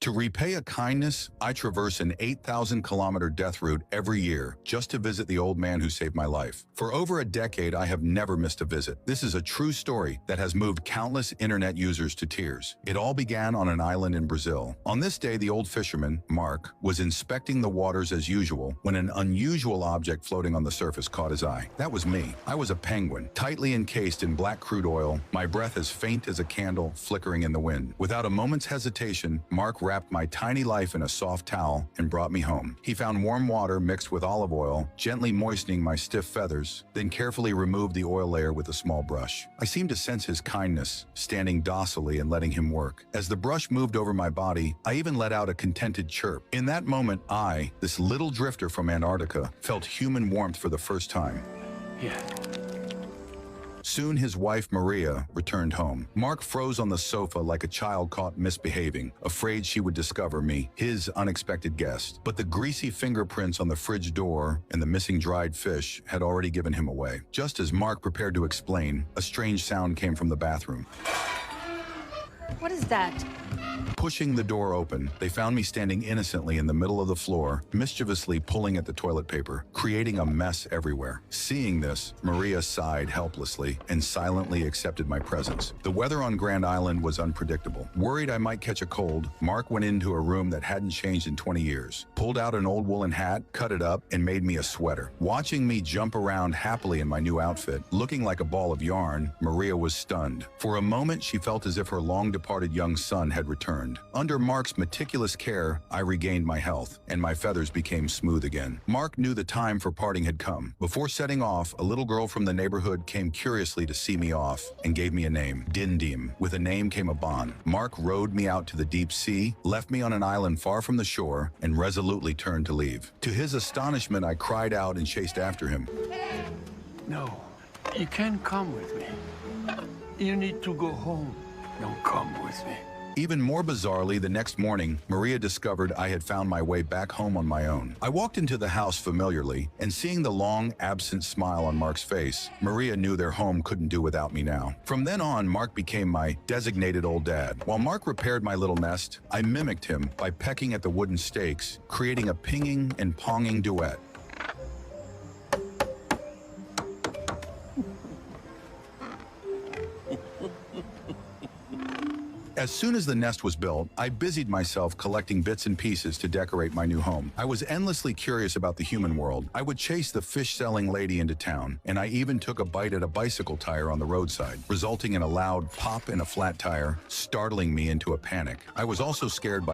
To repay a kindness, I traverse an 8,000-kilometer death route every year just to visit the old man who saved my life. For over a decade, I have never missed a visit. This is a true story that has moved countless internet users to tears. It all began on an island in Brazil. On this day, the old fisherman, Mark, was inspecting the waters as usual when an unusual object floating on the surface caught his eye. That was me. I was a penguin, tightly encased in black crude oil, my breath as faint as a candle flickering in the wind. Without a moment's hesitation, Mark wrapped my tiny life in a soft towel and brought me home. He found warm water mixed with olive oil, gently moistening my stiff feathers, then carefully removed the oil layer with a small brush. I seemed to sense his kindness, standing docilely and letting him work. As the brush moved over my body, I even let out a contented chirp. In that moment, I, this little drifter from Antarctica, felt human warmth for the first time. Yeah. Soon his wife, Maria, returned home. Mark froze on the sofa like a child caught misbehaving, afraid she would discover me, his unexpected guest. But the greasy fingerprints on the fridge door and the missing dried fish had already given him away. Just as Mark prepared to explain, a strange sound came from the bathroom. What is that? Pushing the door open, they found me standing innocently in the middle of the floor, mischievously pulling at the toilet paper, creating a mess everywhere. Seeing this, Maria sighed helplessly and silently accepted my presence. The weather on Grand Island was unpredictable. Worried I might catch a cold, Mark went into a room that hadn't changed in 20 years, pulled out an old woolen hat, cut it up, and made me a sweater. Watching me jump around happily in my new outfit, looking like a ball of yarn, Maria was stunned. For a moment, she felt as if her long-departed young son had returned. Under Mark's meticulous care, I regained my health, and my feathers became smooth again. Mark knew the time for parting had come. Before setting off, a little girl from the neighborhood came curiously to see me off and gave me a name, Dindim. With a name came a bond. Mark rowed me out to the deep sea, left me on an island far from the shore, and resolutely turned to leave. To his astonishment, I cried out and chased after him. No, you can't come with me. You need to go home. Don't come with me. Even more bizarrely, the next morning, Maria discovered I had found my way back home on my own. I walked into the house familiarly, and seeing the long, absent smile on Mark's face, Maria knew their home couldn't do without me now. From then on, Mark became my designated old dad. While Mark repaired my little nest, I mimicked him by pecking at the wooden stakes, creating a pinging and ponging duet. As soon as the nest was built, I busied myself collecting bits and pieces to decorate my new home. I was endlessly curious about the human world. I would chase the fish-selling lady into town, and I even took a bite at a bicycle tire on the roadside, resulting in a loud pop in a flat tire, startling me into a panic. I was also scared by